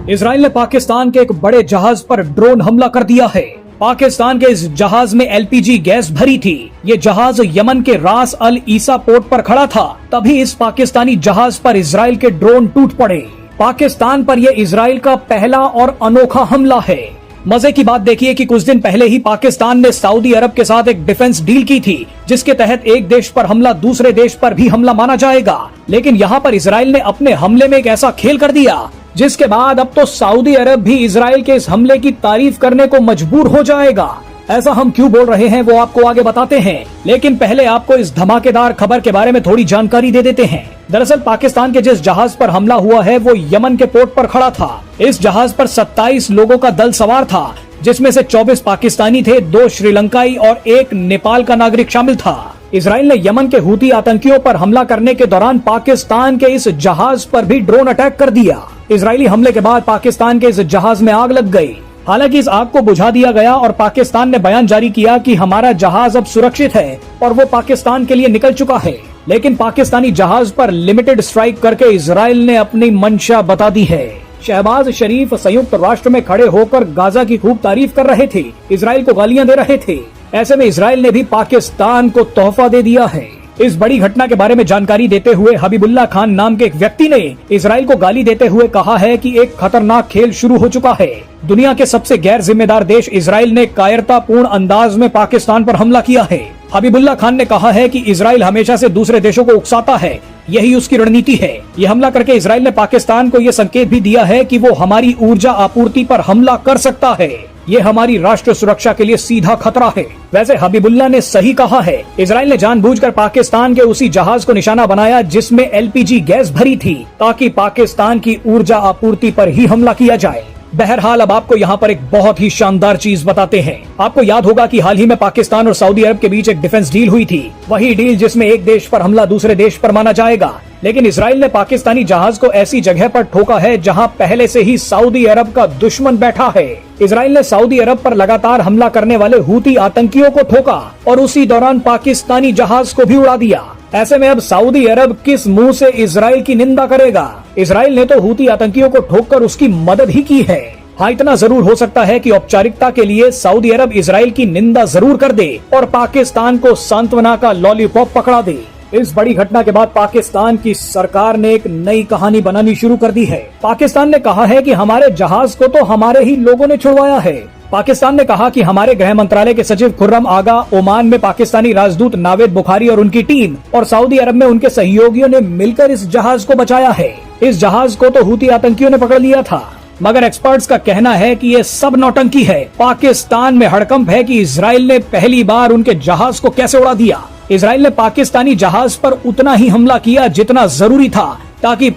Israel ने पाकिस्तान के एक बड़े जहाज पर ड्रोन हमला कर दिया है। पाकिस्तान के इस जहाज में एलपीजी गैस भरी थी। ये जहाज यमन के रास अल ईसा पोर्ट पर खड़ा था, तभी इस पाकिस्तानी जहाज पर इजराइल के ड्रोन टूट पड़े। पाकिस्तान पर यह इजराइल का पहला और अनोखा हमला है। मजे की बात देखिए कि कुछ दिन पहले ही पाकिस्तान ने सऊदी अरब के साथ एक डिफेंस डील की थी, जिसके तहत एक देश पर हमला दूसरे देश पर भी हमला माना जाएगा। लेकिन यहाँ पर इजराइल ने अपने हमले में एक ऐसा खेल कर दिया, जिसके बाद अब तो सऊदी अरब भी इजराइल के इस हमले की तारीफ करने को मजबूर हो जाएगा। ऐसा हम क्यों बोल रहे हैं वो आपको आगे बताते हैं, लेकिन पहले आपको इस धमाकेदार खबर के बारे में थोड़ी जानकारी दे देते हैं। दरअसल पाकिस्तान के जिस जहाज पर हमला हुआ है वो यमन के पोर्ट पर खड़ा था। इस जहाज पर 27 लोगों का दल सवार था, जिसमें से 24 पाकिस्तानी थे, 2 श्रीलंकाई और 1 नेपाल का नागरिक शामिल था। इजराइल ने यमन के हूती आतंकियों पर हमला करने के दौरान पाकिस्तान के इस जहाज पर भी ड्रोन अटैक कर दिया। इजरायली हमले के बाद पाकिस्तान के इस जहाज में आग लग गई। हालांकि इस आग को बुझा दिया गया और पाकिस्तान ने बयान जारी किया कि हमारा जहाज अब सुरक्षित है और वो पाकिस्तान के लिए निकल चुका है। लेकिन पाकिस्तानी जहाज पर लिमिटेड स्ट्राइक करके इजराइल ने अपनी मंशा बता दी है। शहबाज शरीफ संयुक्त राष्ट्र में खड़े होकर गाजा की खूब तारीफ कर रहे थे, इजराइल को गालियां दे रहे थे। ऐसे में इजराइल ने भी पाकिस्तान को तोहफा दे दिया है। इस बड़ी घटना के बारे में जानकारी देते हुए हबीबुल्लाह खान नाम के एक व्यक्ति ने इजराइल को गाली देते हुए कहा है कि एक खतरनाक खेल शुरू हो चुका है। दुनिया के सबसे गैर जिम्मेदार देश इजराइल ने कायरतापूर्ण अंदाज में पाकिस्तान पर हमला किया है। हबीबुल्लाह खान ने कहा है कि इजराइल हमेशा से दूसरे देशों को उकसाता है, यही उसकी रणनीति है। ये हमला करके इजराइल ने पाकिस्तान को ये संकेत भी दिया है कि वो हमारी ऊर्जा आपूर्ति पर हमला कर सकता है। ये हमारी राष्ट्र सुरक्षा के लिए सीधा खतरा है। वैसे हबीबुल्लाह ने सही कहा है। इजराइल ने जानबूझकर पाकिस्तान के उसी जहाज को निशाना बनाया जिसमें एलपीजी गैस भरी थी, ताकि पाकिस्तान की ऊर्जा आपूर्ति पर ही हमला किया जाए। बहरहाल अब आपको यहाँ पर एक बहुत ही शानदार चीज बताते हैं। आपको याद होगा कि हाल ही में पाकिस्तान और सऊदी अरब के बीच एक डिफेंस डील हुई थी। वही डील जिसमें एक देश पर हमला दूसरे देश पर माना जाएगा। लेकिन इजराइल ने पाकिस्तानी जहाज को ऐसी जगह पर ठोका है जहां पहले से ही सऊदी अरब का दुश्मन बैठा है। इजराइल ने सऊदी अरब पर लगातार हमला करने वाले हूती आतंकियों को ठोका और उसी दौरान पाकिस्तानी जहाज को भी उड़ा दिया। ऐसे में अब सऊदी अरब किस मुंह से इजराइल की निंदा करेगा? इजराइल ने तो हूती आतंकियों को ठोककर उसकी मदद ही की है। हाँ, इतना जरूर हो सकता है कि औपचारिकता के लिए सऊदी अरब इजराइल की निंदा जरूर कर दे और पाकिस्तान को सांत्वना का लॉलीपॉप पकड़ा दे। इस बड़ी घटना के बाद पाकिस्तान की सरकार ने एक नई कहानी बनानी शुरू कर दी है। पाकिस्तान ने कहा है कि हमारे जहाज को तो हमारे ही लोगों ने छुड़वाया है। पाकिस्तान ने कहा कि हमारे गृह मंत्रालय के सचिव खुर्रम आगा, ओमान में पाकिस्तानी राजदूत नावेद बुखारी और उनकी टीम और सऊदी अरब में उनके सहयोगियों ने मिलकर इस जहाज को बचाया है। इस जहाज को तो हूती आतंकियों ने पकड़ लिया था, मगर एक्सपर्ट्स का कहना है कि ये सब नौटंकी है। पाकिस्तान में हड़कंप है कि इजराइल ने पहली बार उनके जहाज को कैसे उड़ा दिया। इजराइल ने पाकिस्तानी जहाज पर उतना ही हमला किया जितना जरूरी था, ताकि